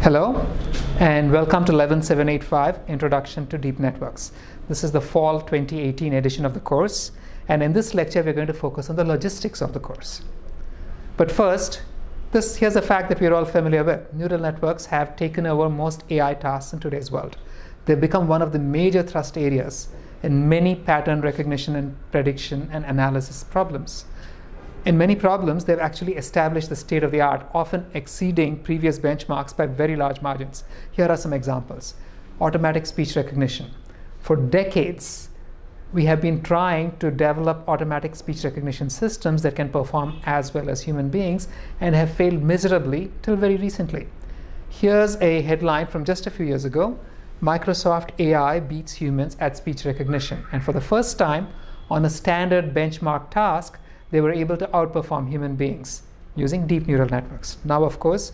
Hello, and welcome to 11785 Introduction to Deep Networks. This is the fall 2018 edition of the course, and in this lecture we're going to focus on the logistics of the course. But first, here's a fact that we're all familiar with. Neural networks have taken over most AI tasks in today's world. They've become one of the major thrust areas in many pattern recognition and prediction and analysis problems. In many problems, they've actually established the state of the art, often exceeding previous benchmarks by very large margins. Here are some examples. Automatic speech recognition. For decades, we have been trying to develop automatic speech recognition systems that can perform as well as human beings and have failed miserably till very recently. Here's a headline from just a few years ago. Microsoft AI beats humans at speech recognition. And for the first time, on a standard benchmark task, they were able to outperform human beings using deep neural networks. Now, of course,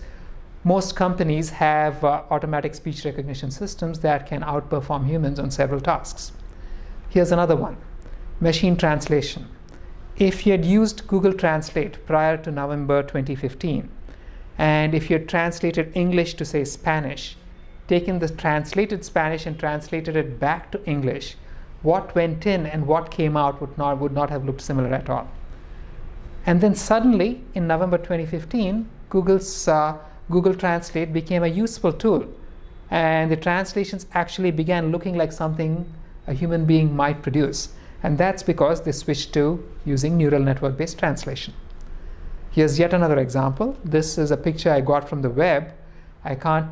most companies have automatic speech recognition systems that can outperform humans on several tasks. Here's another one, machine translation. If you had used Google Translate prior to November 2015, and if you had translated English to, say, Spanish, taken the translated Spanish and translated it back to English, what went in and what came out would not have looked similar at all. And then suddenly, in November 2015, Google Translate became a useful tool. And the translations actually began looking like something a human being might produce. And that's because they switched to using neural network-based translation. Here's yet another example. This is a picture I got from the web. I can't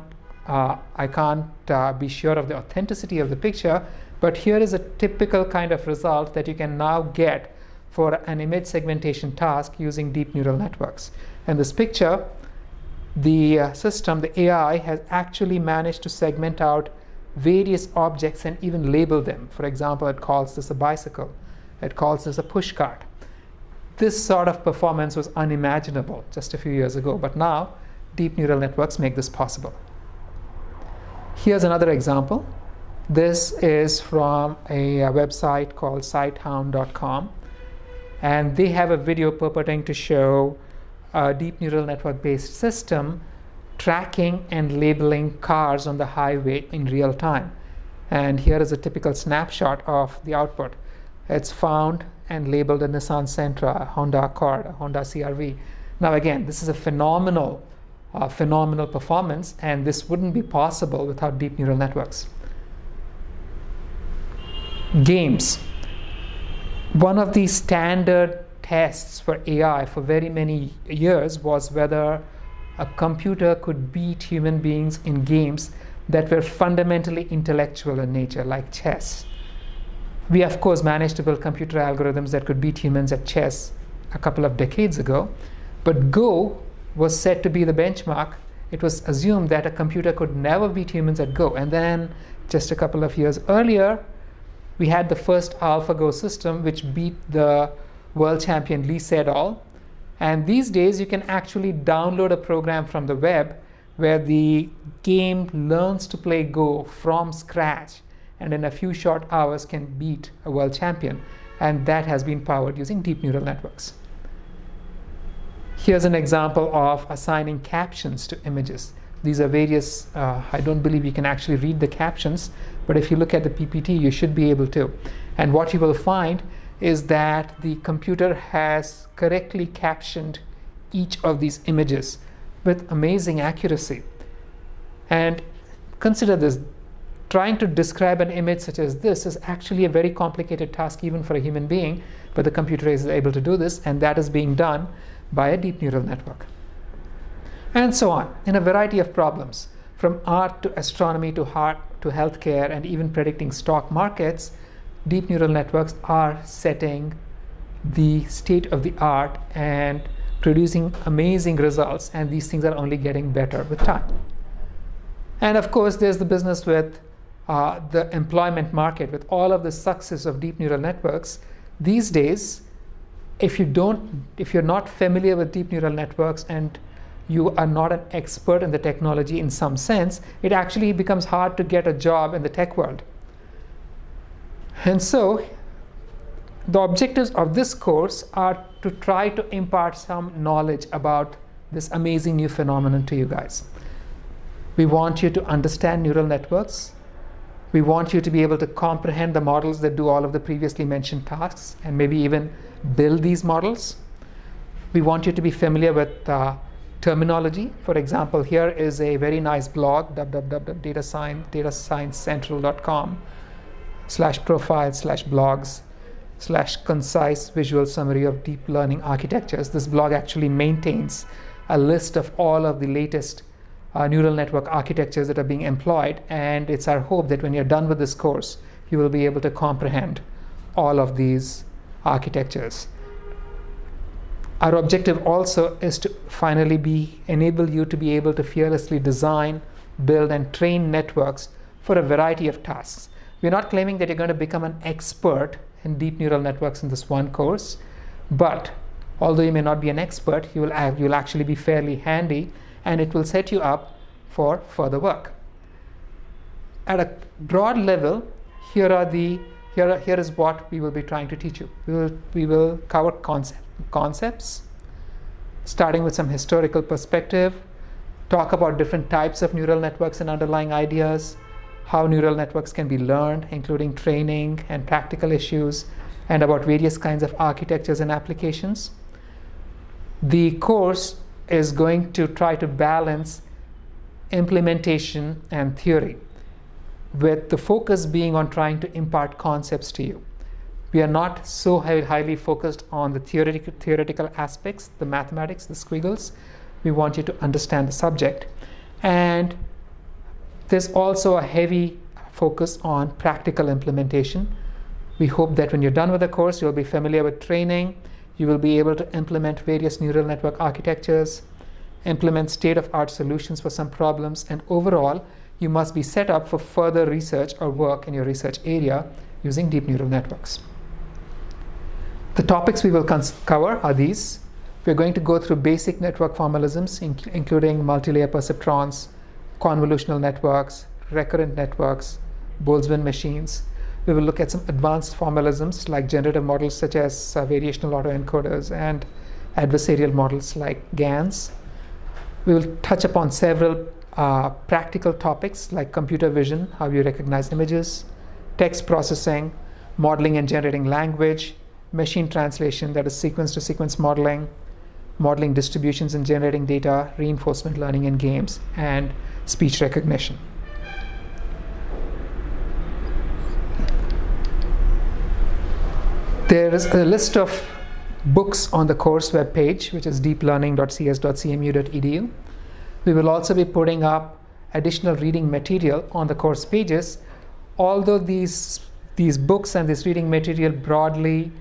be sure of the authenticity of the picture, but here is a typical kind of result that you can now get for an image segmentation task using deep neural networks. In this picture, the system, the AI, has actually managed to segment out various objects and even label them. For example, it calls this a bicycle. It calls this a pushcart. This sort of performance was unimaginable just a few years ago, but now deep neural networks make this possible. Here's another example. This is from a website called sitehound.com. And they have a video purporting to show a deep neural network-based system tracking and labeling cars on the highway in real time. And here is a typical snapshot of the output. It's found and labeled a Nissan Sentra, a Honda Accord, a Honda CR-V. Now again, this is a phenomenal performance, and this wouldn't be possible without deep neural networks. Games. One of the standard tests for AI for very many years was whether a computer could beat human beings in games that were fundamentally intellectual in nature, like chess. We, of course, managed to build computer algorithms that could beat humans at chess a couple of decades ago, but Go was said to be the benchmark. It was assumed that a computer could never beat humans at Go. And then just a couple of years earlier, we had the first AlphaGo system, which beat the world champion Lee Sedol. And these days, you can actually download a program from the web where the game learns to play Go from scratch, and in a few short hours can beat a world champion. And that has been powered using deep neural networks. Here's an example of assigning captions to images. These are various, I don't believe you can actually read the captions, but if you look at the PPT, you should be able to. And what you will find is that the computer has correctly captioned each of these images with amazing accuracy. And consider this, trying to describe an image such as this is actually a very complicated task even for a human being, but the computer is able to do this, and that is being done by a deep neural network. And so on, in a variety of problems, from art to astronomy to healthcare and even predicting stock markets, deep neural networks are setting the state of the art and producing amazing results, and these things are only getting better with time. And of course, there's the business with the employment market. With all of the success of deep neural networks, these days, if you're not familiar with deep neural networks and you are not an expert in the technology in some sense, it actually becomes hard to get a job in the tech world. And so the objectives of this course are to try to impart some knowledge about this amazing new phenomenon to you guys. We want you to understand neural networks. We want you to be able to comprehend the models that do all of the previously mentioned tasks and maybe even build these models. We want you to be familiar with terminology. For example, here is a very nice blog, www.datasciencecentral.com/profile/blogs/concise visual summary of deep learning architectures. This blog actually maintains a list of all of the latest neural network architectures that are being employed, and it's our hope that when you're done with this course, you will be able to comprehend all of these architectures. Our objective also is to finally enable you to be able to fearlessly design, build, and train networks for a variety of tasks. We're not claiming that you're going to become an expert in deep neural networks in this one course, but although you may not be an expert, you'll actually be fairly handy, and it will set you up for further work. At a broad level, here is what we will be trying to teach you. We will cover concepts, starting with some historical perspective, talk about different types of neural networks and underlying ideas, how neural networks can be learned, including training and practical issues, and about various kinds of architectures and applications. The course is going to try to balance implementation and theory, with the focus being on trying to impart concepts to you. We are not so highly focused on the theoretical aspects, the mathematics, the squiggles. We want you to understand the subject. And there's also a heavy focus on practical implementation. We hope that when you're done with the course, you'll be familiar with training. You will be able to implement various neural network architectures, implement state-of-art solutions for some problems, and overall, you must be set up for further research or work in your research area using deep neural networks. The topics we will cover are these. We're going to go through basic network formalisms, including multi-layer perceptrons, convolutional networks, recurrent networks, Boltzmann machines. We will look at some advanced formalisms like generative models such as variational autoencoders and adversarial models like GANs. We will touch upon several practical topics like computer vision, how you recognize images, text processing, modeling and generating language, machine translation, that is sequence-to-sequence modeling, modeling distributions and generating data, reinforcement learning in games, and speech recognition. There is a list of books on the course webpage, which is deeplearning.cs.cmu.edu. We will also be putting up additional reading material on the course pages. Although these books and this reading material broadly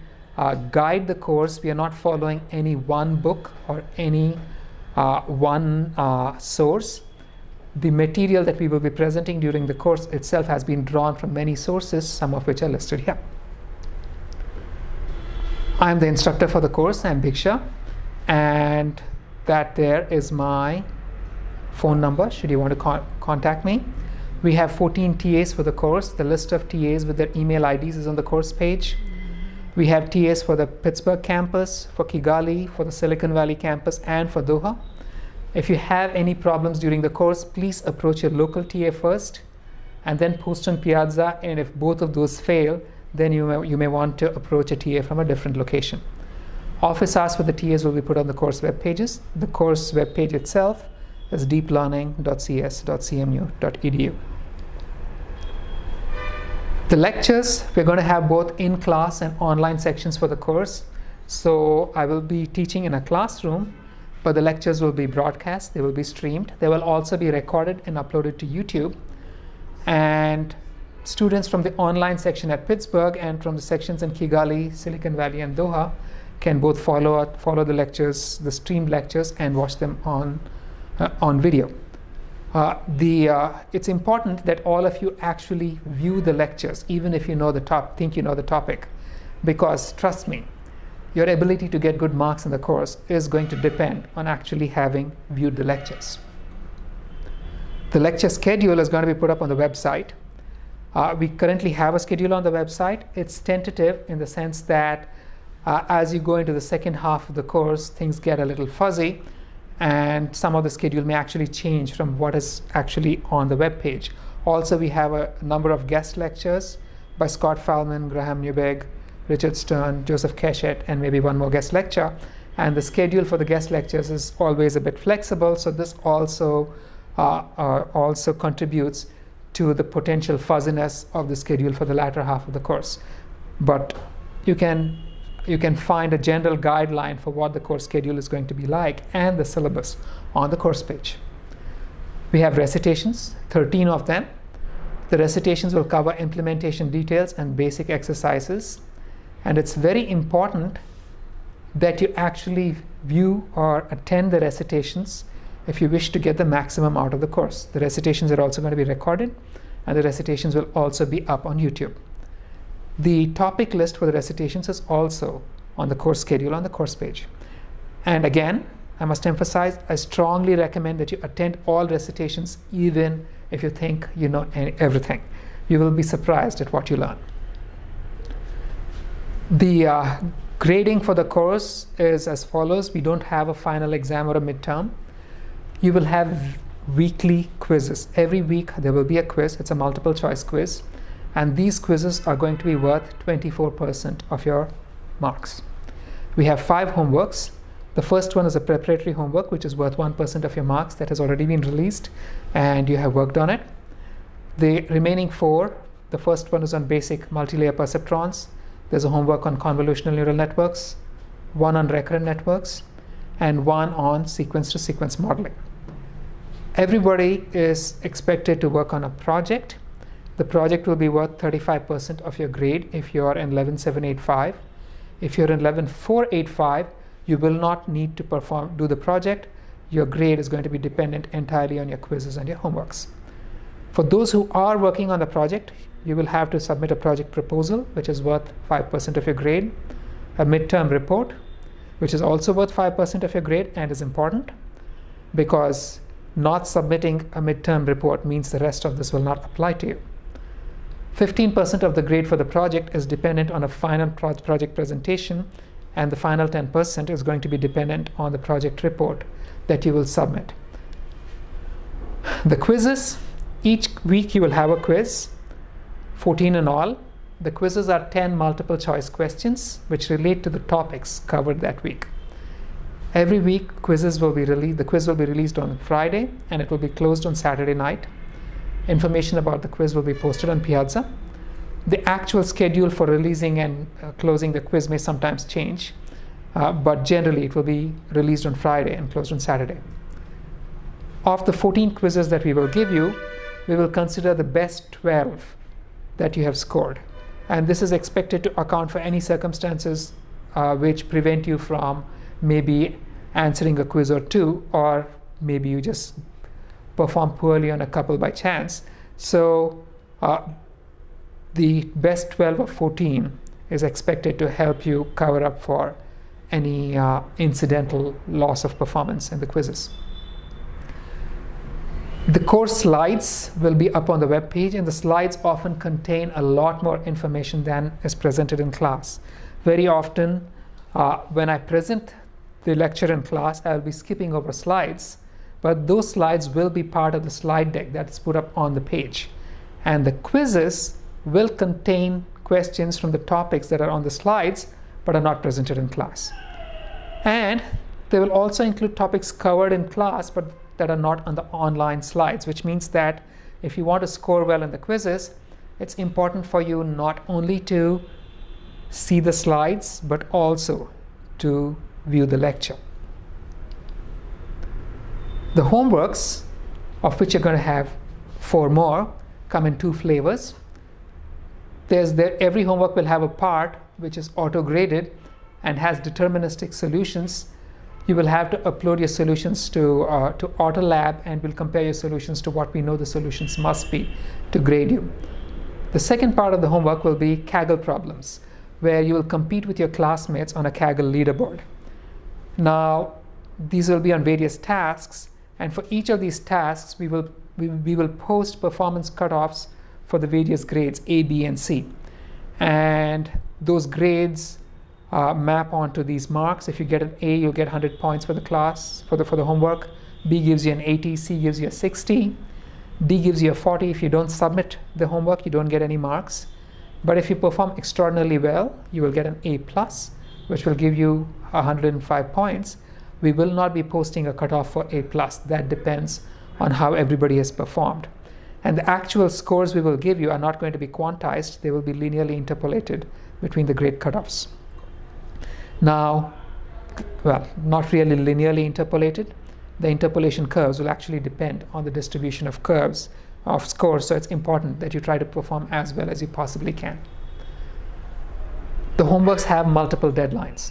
guide the course, we are not following any one book or any one source. The material that we will be presenting during the course itself has been drawn from many sources, some of which are listed here. I am the instructor for the course. I'm Bhiksha, and that there is my phone number should you want to contact me. We have 14 TAs for the course. The list of TAs with their email IDs is on the course page. We have TAs for the Pittsburgh campus, for Kigali, for the Silicon Valley campus, and for Doha. If you have any problems during the course, please approach your local TA first and then post on Piazza, and if both of those fail, then you may want to approach a TA from a different location. Office hours for the TAs will be put on the course web pages. The course web page itself is deeplearning.cs.cmu.edu. The lectures, we're going to have both in-class and online sections for the course. So I will be teaching in a classroom, but the lectures will be broadcast, they will be streamed. They will also be recorded and uploaded to YouTube. And students from the online section at Pittsburgh and from the sections in Kigali, Silicon Valley, and Doha can both follow the lectures, the streamed lectures, and watch them on video. It's important that all of you actually view the lectures, even if you know think you know the topic, because trust me, your ability to get good marks in the course is going to depend on actually having viewed the lectures. The lecture schedule is going to be put up on the website. We currently have a schedule on the website. It's tentative in the sense that as you go into the second half of the course, things get a little fuzzy, and some of the schedule may actually change from what is actually on the web page. Also, we have a number of guest lectures by Scott Falman, Graham Newbegg, Richard Stern, Joseph Keshet, and maybe one more guest lecture. And the schedule for the guest lectures is always a bit flexible, so this also contributes to the potential fuzziness of the schedule for the latter half of the course. But you can find a general guideline for what the course schedule is going to be like and the syllabus on the course page. We have recitations, 13 of them. The recitations will cover implementation details and basic exercises. And it's very important that you actually view or attend the recitations if you wish to get the maximum out of the course. The recitations are also going to be recorded, and the recitations will also be up on YouTube. The topic list for the recitations is also on the course schedule on the course page. And again, I must emphasize, I strongly recommend that you attend all recitations, even if you think you know everything. You will be surprised at what you learn. The grading for the course is as follows. We don't have a final exam or a midterm. You will have weekly quizzes. Every week there will be a quiz. It's a multiple choice quiz. And these quizzes are going to be worth 24% of your marks. We have 5 homeworks. The first one is a preparatory homework, which is worth 1% of your marks, that has already been released, and you have worked on it. The remaining 4, the first one is on basic multilayer perceptrons. There's a homework on convolutional neural networks, 1 on recurrent networks, and 1 on sequence-to-sequence modeling. Everybody is expected to work on a project. The project will be worth 35% of your grade if you're in 11785. If you're in 11485, you will not need to do the project. Your grade is going to be dependent entirely on your quizzes and your homeworks. For those who are working on the project, you will have to submit a project proposal, which is worth 5% of your grade, a midterm report, which is also worth 5% of your grade and is important, because not submitting a midterm report means the rest of this will not apply to you. 15% of the grade for the project is dependent on a final project presentation, and the final 10% is going to be dependent on the project report that you will submit. The quizzes, each week you will have a quiz, 14 in all. The quizzes are 10 multiple choice questions which relate to the topics covered that week. Every week quizzes will be released. The quiz will be released on Friday and it will be closed on Saturday night. Information about the quiz will be posted on Piazza. The actual schedule for releasing and closing the quiz may sometimes change, but generally it will be released on Friday and closed on Saturday. Of the 14 quizzes that we will give you, we will consider the best 12 that you have scored. And this is expected to account for any circumstances which prevent you from maybe answering a quiz or 2, or maybe you just perform poorly on a couple by chance. So the best 12 of 14 is expected to help you cover up for any incidental loss of performance in the quizzes. The course slides will be up on the web page, and the slides often contain a lot more information than is presented in class. Very often when I present the lecture in class, I'll be skipping over slides, but those slides will be part of the slide deck that's put up on the page. And the quizzes will contain questions from the topics that are on the slides but are not presented in class. And they will also include topics covered in class but that are not on the online slides, which means that if you want to score well in the quizzes, it's important for you not only to see the slides but also to view the lecture. The homeworks, of which you're going to have 4 more, come in 2 flavors. Every homework will have a part which is auto-graded and has deterministic solutions. You will have to upload your solutions to AutoLab, and we'll compare your solutions to what we know the solutions must be to grade you. The second part of the homework will be Kaggle problems, where you will compete with your classmates on a Kaggle leaderboard. Now, these will be on various tasks, and for each of these tasks, we will post performance cutoffs for the various grades A, B, and C. And those grades map onto these marks. If you get an A, you'll get 100 points for the class, for the homework. B gives you an 80, C gives you a 60, D gives you a 40. If you don't submit the homework, you don't get any marks. But if you perform extraordinarily well, you will get an A+, which will give you 105 points. We will not be posting a cutoff for A+. That depends on how everybody has performed. And the actual scores we will give you are not going to be quantized. They will be linearly interpolated between the grade cutoffs. Now, well, not really linearly interpolated. The interpolation curves will actually depend on the distribution of curves of scores, so it's important that you try to perform as well as you possibly can. The homeworks have multiple deadlines.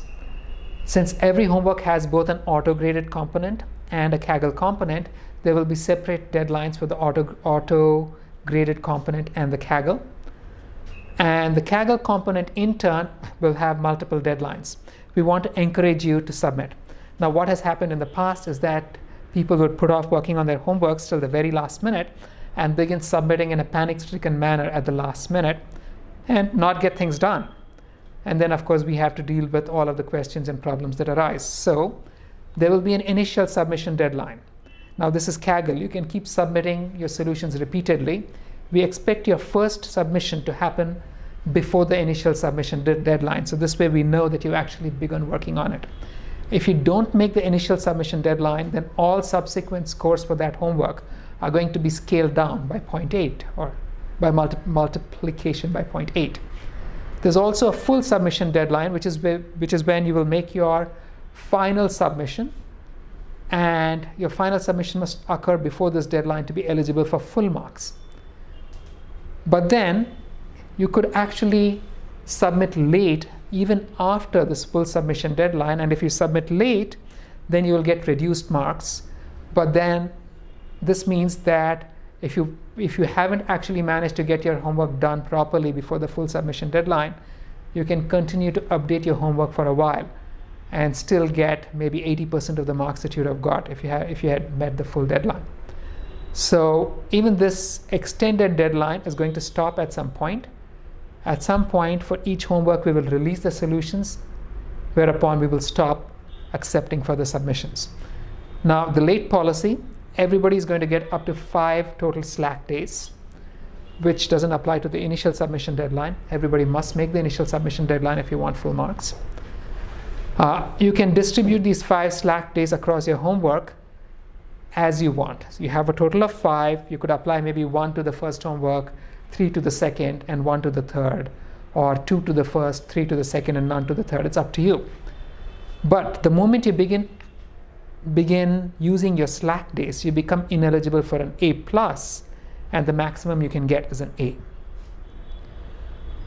Since every homework has both an auto-graded component and a Kaggle component, there will be separate deadlines for the auto-graded component and the Kaggle. And the Kaggle component in turn will have multiple deadlines. We want to encourage you to submit. Now, what has happened in the past is that people would put off working on their homeworks till the very last minute and begin submitting in a panic-stricken manner at the last minute and not get things done. And then, of course, we have to deal with all of the questions and problems that arise. So there will be an initial submission deadline. Now, this is Kaggle. You can keep submitting your solutions repeatedly. We expect your first submission to happen before the initial submission deadline. So this way we know that you actually begun working on it. If you don't make the initial submission deadline, then all subsequent scores for that homework are going to be scaled down by 0.8 or by multiplication by 0.8. There's also a full submission deadline, which is when you will make your final submission, and your final submission must occur before this deadline to be eligible for full marks. But then you could actually submit late even after this full submission deadline, and if you submit late, then you will get reduced marks. But then this means that if you haven't actually managed to get your homework done properly before the full submission deadline, you can continue to update your homework for a while and still get maybe 80% of the marks that you would have got if you had met the full deadline. So even this extended deadline is going to stop at some point. At some point for each homework, we will release the solutions, whereupon we will stop accepting further submissions. Now, the late policy, everybody is going to get up to 5 total slack days, which doesn't apply to the initial submission deadline. Everybody must make the initial submission deadline if you want full marks. You can distribute these 5 slack days across your homework as you want. So you have a total of 5. You could apply maybe 1 to the first homework, 3 to the second, and 1 to the third, or 2 to the first, 3 to the second, and none to the third. It's up to you. But the moment you begin using your slack days, you become ineligible for an A+, and the maximum you can get is an A.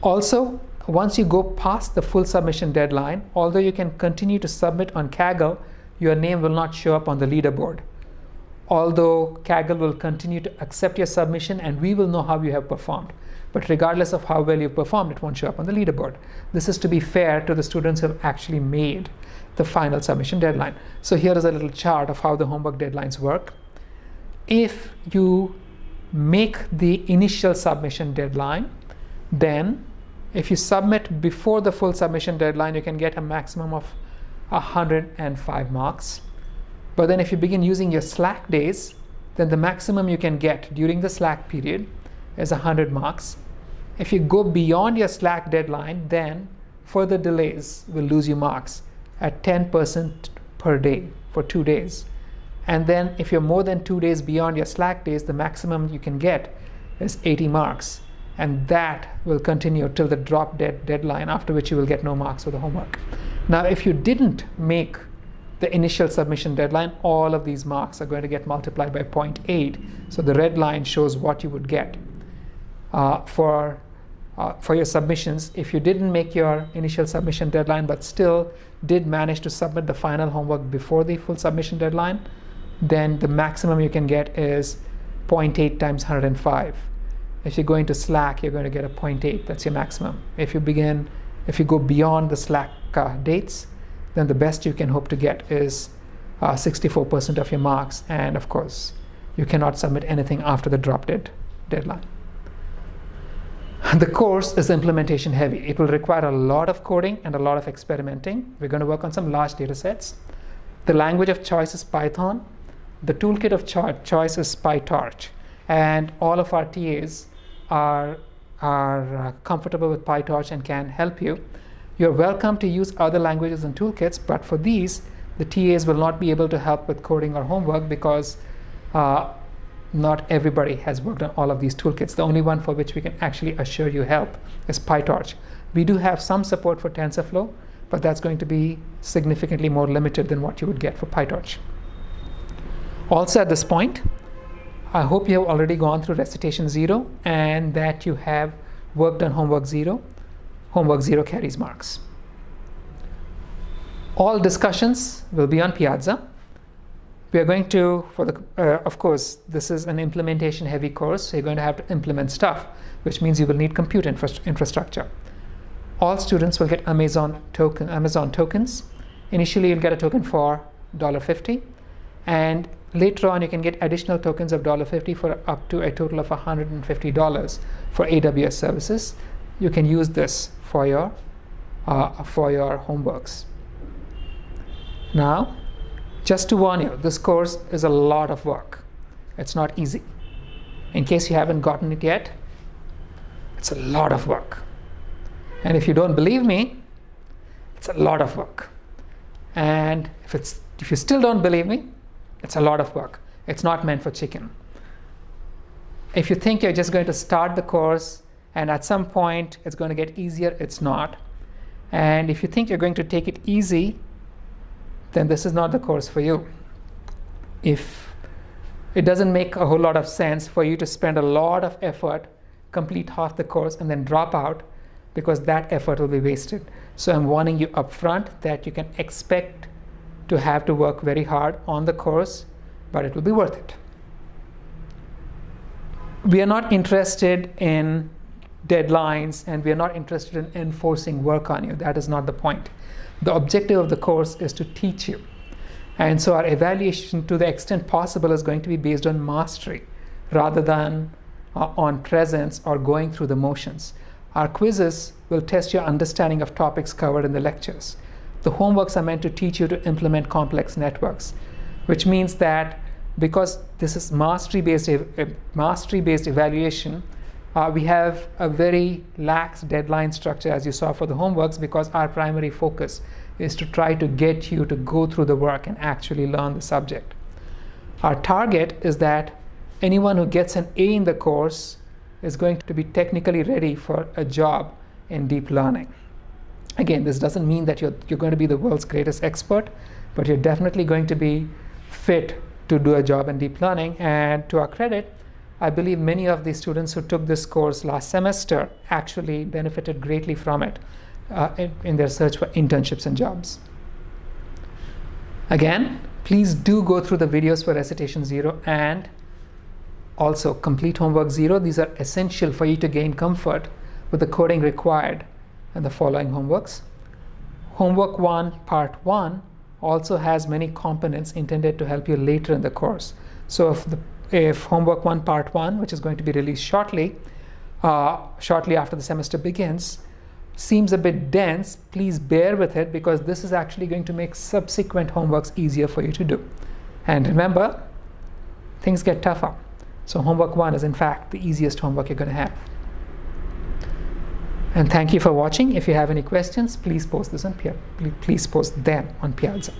Also, once you go past the full submission deadline, although you can continue to submit on Kaggle, your name will not show up on the leaderboard. Although Kaggle will continue to accept your submission and we will know how you have performed. But regardless of how well you performed, it won't show up on the leaderboard. This is to be fair to the students who have actually made the final submission deadline. So here is a little chart of how the homework deadlines work. If you make the initial submission deadline, then if you submit before the full submission deadline, you can get a maximum of 105 marks. But then if you begin using your slack days, then the maximum you can get during the slack period is 100 marks. If you go beyond your slack deadline, then further delays will lose you marks at 10% per day for 2 days. And then if you're more than 2 days beyond your slack days, the maximum you can get is 80 marks. And that will continue till the drop dead deadline, after which you will get no marks for the homework. Now, if you didn't make the initial submission deadline, all of these marks are going to get multiplied by 0.8. So the red line shows what you would get for your submissions. If you didn't make your initial submission deadline but still did manage to submit the final homework before the full submission deadline, then the maximum you can get is 0.8 times 105. If you go into slack, you're going to get a 0.8. That's your maximum. If you go beyond the slack dates, then the best you can hope to get is 64% of your marks. And of course, you cannot submit anything after the drop dead deadline. The course is implementation heavy. It will require a lot of coding and a lot of experimenting. We're going to work on some large data sets. The language of choice is Python. The toolkit of choice is PyTorch. And all of our TAs are comfortable with PyTorch and can help you. You're welcome to use other languages and toolkits, but for these, the TAs will not be able to help with coding or homework because not everybody has worked on all of these toolkits. The only one for which we can actually assure you help is PyTorch. We do have some support for TensorFlow, but that's going to be significantly more limited than what you would get for PyTorch. Also at this point, I hope you have already gone through recitation 0 and that you have worked on homework 0. Homework 0 carries marks. All discussions will be on Piazza. We are going to, of course, this is an implementation heavy course, so you're going to have to implement stuff, which means you will need compute infrastructure. All students will get Amazon tokens. Initially, you'll get a token for $50, and later on, you can get additional tokens of $50 for up to a total of $150 for AWS services. You can use this for your homeworks. Now, just to warn you, this course is a lot of work. It's not easy. In case you haven't gotten it yet, it's a lot of work. And if you don't believe me, it's a lot of work. And if you still don't believe me, it's a lot of work. It's not meant for chicken. If you think you're just going to start the course and at some point it's going to get easier, it's not. And if you think you're going to take it easy, then this is not the course for you. If it doesn't make a whole lot of sense for you to spend a lot of effort, complete half the course, and then drop out, because that effort will be wasted. So I'm warning you up front that you can expect to have to work very hard on the course, but it will be worth it. We are not interested in deadlines, and we are not interested in enforcing work on you. That is not the point. The objective of the course is to teach you. And so our evaluation, to the extent possible, is going to be based on mastery rather than on presence or going through the motions. Our quizzes will test your understanding of topics covered in the lectures. The homeworks are meant to teach you to implement complex networks, which means that because this is mastery-based evaluation, we have a very lax deadline structure, as you saw for the homeworks, because our primary focus is to try to get you to go through the work and actually learn the subject. Our target is that anyone who gets an A in the course is going to be technically ready for a job in deep learning. Again, this doesn't mean that you're going to be the world's greatest expert, but you're definitely going to be fit to do a job in deep learning. And to our credit, I believe many of the students who took this course last semester actually benefited greatly from it in their search for internships and jobs. Again, please do go through the videos for recitation 0 and also complete homework 0. These are essential for you to gain comfort with the coding required in the following homeworks. Homework 1, part 1 also has many components intended to help you later in the course. So if homework 1, part 1, which is going to be released shortly after the semester begins, seems a bit dense, please bear with it, because this is actually going to make subsequent homeworks easier for you to do. And remember, things get tougher. So homework 1 is in fact the easiest homework you're going to have. And thank you for watching. If you have any questions, please post them on Piazza.